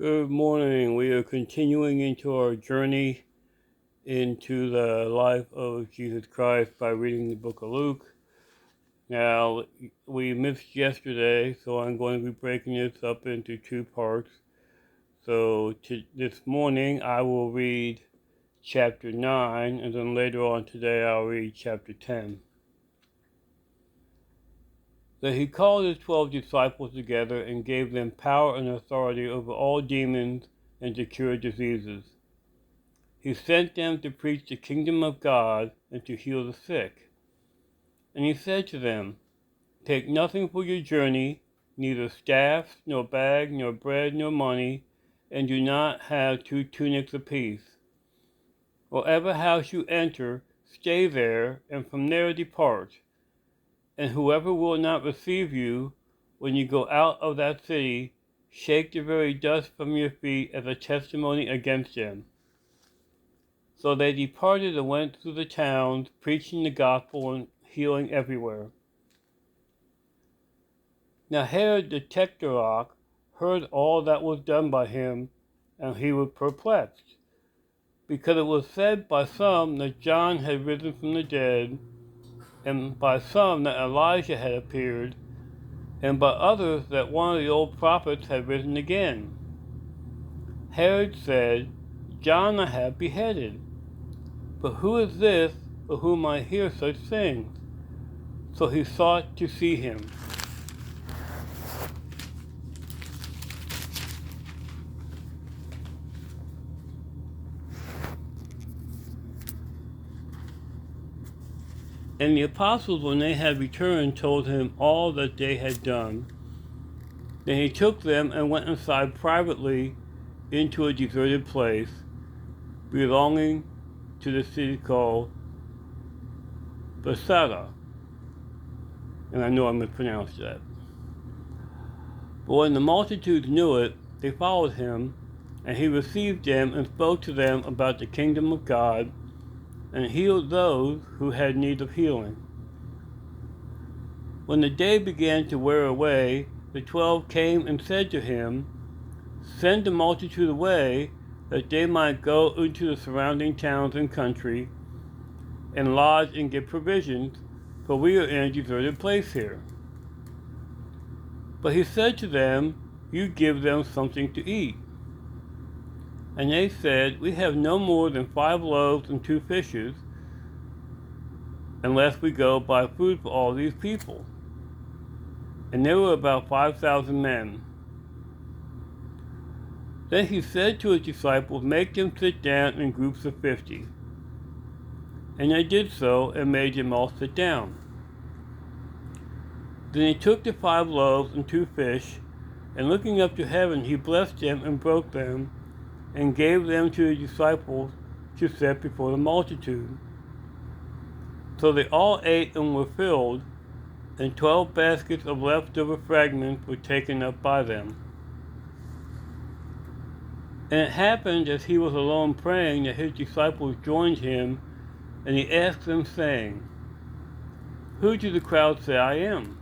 Good morning. We are continuing into our journey into the life of Jesus Christ by reading the book of Luke. Now, we missed yesterday, so I'm going to be breaking this up into two parts. So, this morning I will read chapter 9, and then later on today I'll read chapter 10. Then he called his 12 disciples together and gave them power and authority over all demons and to cure diseases. He sent them to preach the kingdom of God and to heal the sick. And he said to them, Take nothing for your journey, neither staff, nor bag, nor bread, nor money, and do not have 2 tunics apiece. Whatever house you enter, stay there, and from there depart. And whoever will not receive you, when you go out of that city, shake the very dust from your feet as a testimony against them. So they departed and went through the towns, preaching the gospel and healing everywhere. Now Herod the Tetrarch heard all that was done by him, and he was perplexed, because it was said by some that John had risen from the dead, and by some that Elijah had appeared, and by others that one of the old prophets had risen again. Herod said, John I have beheaded, but who is this of whom I hear such things? So he sought to see him. And the apostles, when they had returned, told him all that they had done. Then he took them and went inside privately into a deserted place belonging to the city called Bethsaida. And I know I mispronounced that. But when the multitudes knew it, they followed him, and he received them and spoke to them about the kingdom of God, and healed those who had need of healing. When the day began to wear away, the 12 came and said to him, Send the multitude away, that they might go into the surrounding towns and country, and lodge and get provisions, for we are in a deserted place here. But he said to them, You give them something to eat. And they said, We have no more than 5 loaves and 2 fishes, unless we go buy food for all these people. And there were about 5,000 men. Then he said to his disciples, Make them sit down in groups of 50. And they did so, and made them all sit down. Then he took the 5 loaves and 2 fish, and looking up to heaven, he blessed them and broke them, and gave them to his disciples to set before the multitude. So they all ate and were filled, and 12 baskets of leftover fragments were taken up by them. And it happened as he was alone praying that his disciples joined him, and he asked them, saying, Who do the crowd say I am?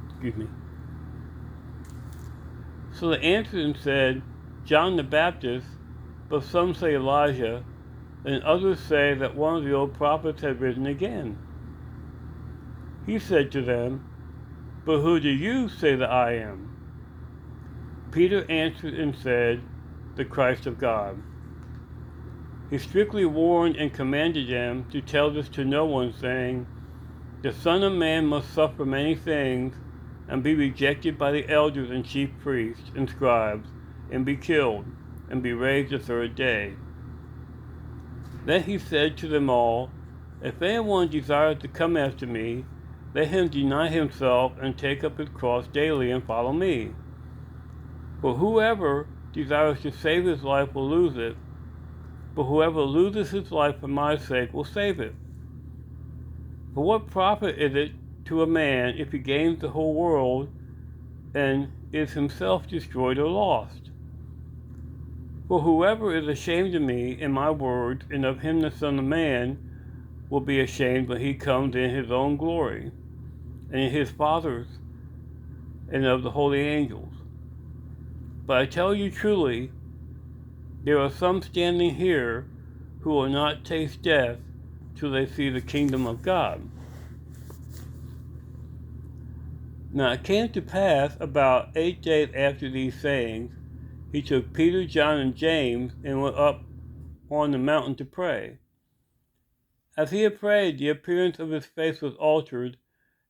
Excuse me. So they answered and said, John the Baptist, but some say Elijah, and others say that one of the old prophets had risen again. He said to them, But who do you say that I am? Peter answered and said, The Christ of God. He strictly warned and commanded them to tell this to no one, saying, The Son of Man must suffer many things, and be rejected by the elders and chief priests and scribes, and be killed, and be raised the 3rd day. Then he said to them all, If anyone desires to come after me, let him deny himself and take up his cross daily and follow me. For whoever desires to save his life will lose it, but whoever loses his life for my sake will save it. For what profit is it to a man if he gains the whole world and is himself destroyed or lost? For whoever is ashamed of me and my words and of him the Son of Man will be ashamed when he comes in his own glory, and in his Father's, and of the holy angels. But I tell you truly, there are some standing here who will not taste death till they see the kingdom of God." Now it came to pass about 8 days after these sayings, he took Peter, John, and James, and went up on the mountain to pray. As he had prayed, the appearance of his face was altered,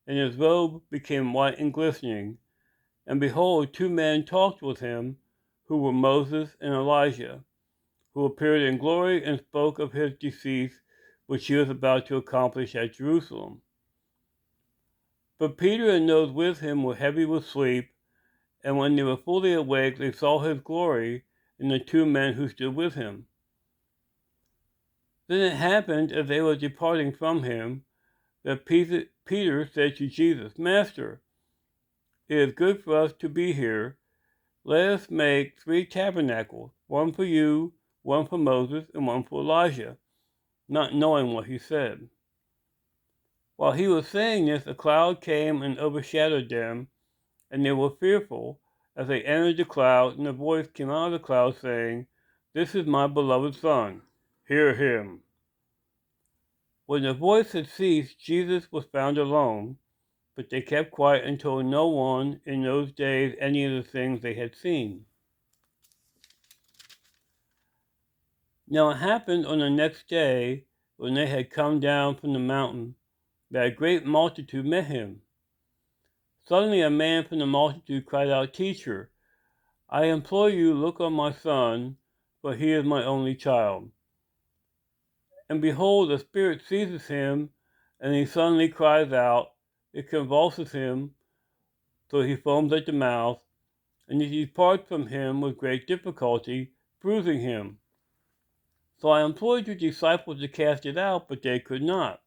and his robe became white and glistening. And behold, 2 men talked with him, who were Moses and Elijah, who appeared in glory and spoke of his decease, which he was about to accomplish at Jerusalem. But Peter and those with him were heavy with sleep, and when they were fully awake, they saw his glory and the 2 men who stood with him. Then it happened, as they were departing from him, that Peter said to Jesus, "Master, it is good for us to be here. Let us make 3 tabernacles, one for you, one for Moses, and one for Elijah," not knowing what he said. While he was saying this, a cloud came and overshadowed them, and they were fearful as they entered the cloud, and a voice came out of the cloud saying, "This is my beloved Son, hear him." When the voice had ceased, Jesus was found alone, but they kept quiet and told no one in those days any of the things they had seen. Now it happened on the next day, when they had come down from the mountain, that a great multitude met him. Suddenly a man from the multitude cried out, "Teacher, I implore you, look on my son, for he is my only child. And behold, the spirit seizes him, and he suddenly cries out. It convulses him, so he foams at the mouth, and it departs from him with great difficulty, bruising him. So I implored your disciples to cast it out, but they could not."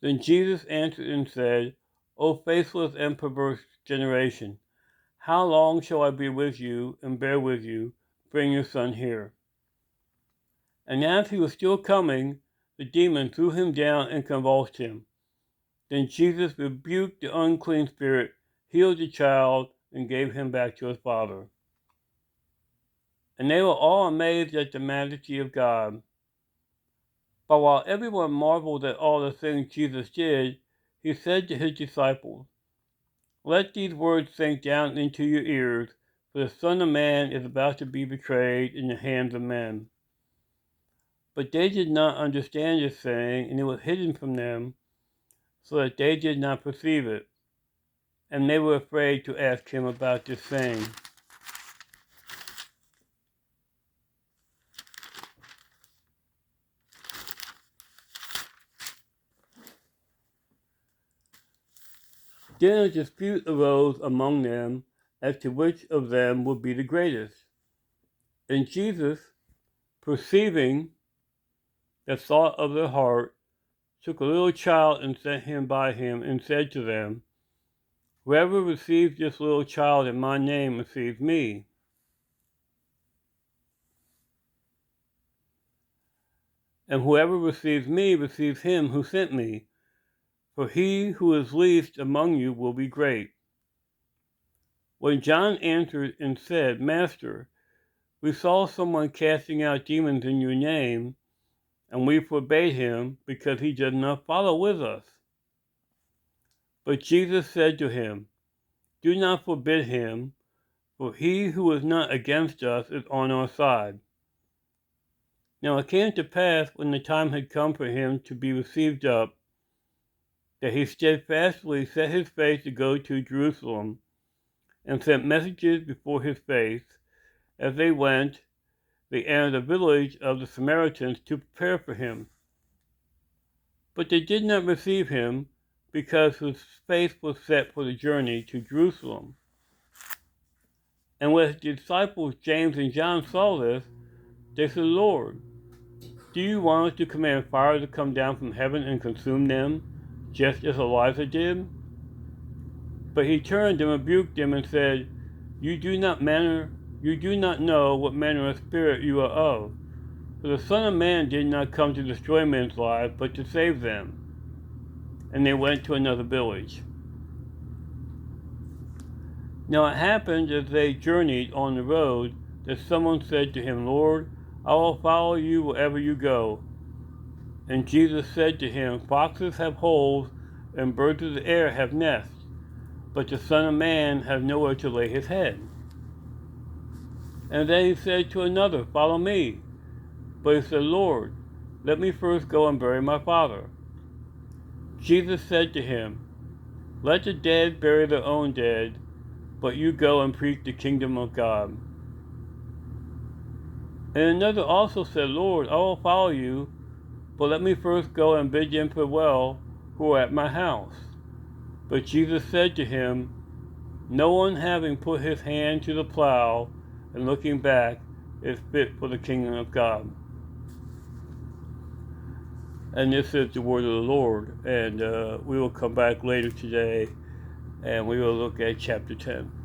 Then Jesus answered and said, "O faithless and perverse generation, how long shall I be with you and bear with you? Bring your son here." And as he was still coming, the demon threw him down and convulsed him. Then Jesus rebuked the unclean spirit, healed the child, and gave him back to his father. And they were all amazed at the majesty of God. But while everyone marveled at all the things Jesus did, he said to his disciples, "Let these words sink down into your ears, for the Son of Man is about to be betrayed in the hands of men." But they did not understand this saying, and it was hidden from them, so that they did not perceive it. And they were afraid to ask him about this saying. Then a dispute arose among them as to which of them would be the greatest. And Jesus, perceiving the thought of their heart, took a little child and set him by him, and said to them, "Whoever receives this little child in my name receives me. And whoever receives me receives him who sent me. For he who is least among you will be great." When John answered and said, "Master, we saw someone casting out demons in your name, and we forbade him because he did not follow with us." But Jesus said to him, "Do not forbid him, for he who is not against us is on our side." Now it came to pass, when the time had come for him to be received up, that he steadfastly set his face to go to Jerusalem, and sent messages before his face. As they went, they entered a village of the Samaritans to prepare for him. But they did not receive him, because his face was set for the journey to Jerusalem. And when his disciples James and John saw this, they said, "Lord, do you want us to command fire to come down from heaven and consume them, just as Elijah did?" But he turned and rebuked them and said, You do not know what manner of spirit you are of. For the Son of Man did not come to destroy men's lives, but to save them." And they went to another village. Now it happened as they journeyed on the road that someone said to him, Lord, I will follow you wherever you go. And Jesus said to him, Foxes have holes, and birds of the air have nests, but the Son of Man has nowhere to lay his head. And then he said to another, Follow me. But he said, Lord, let me first go and bury my father. Jesus said to him, Let the dead bury their own dead, but you go and preach the kingdom of God. And another also said, Lord, I will follow you, but let me first go and bid them farewell who are at my house. But Jesus said to him, No one having put his hand to the plow and looking back is fit for the kingdom of God. And this is the word of the Lord. And we will come back later today and we will look at chapter 10.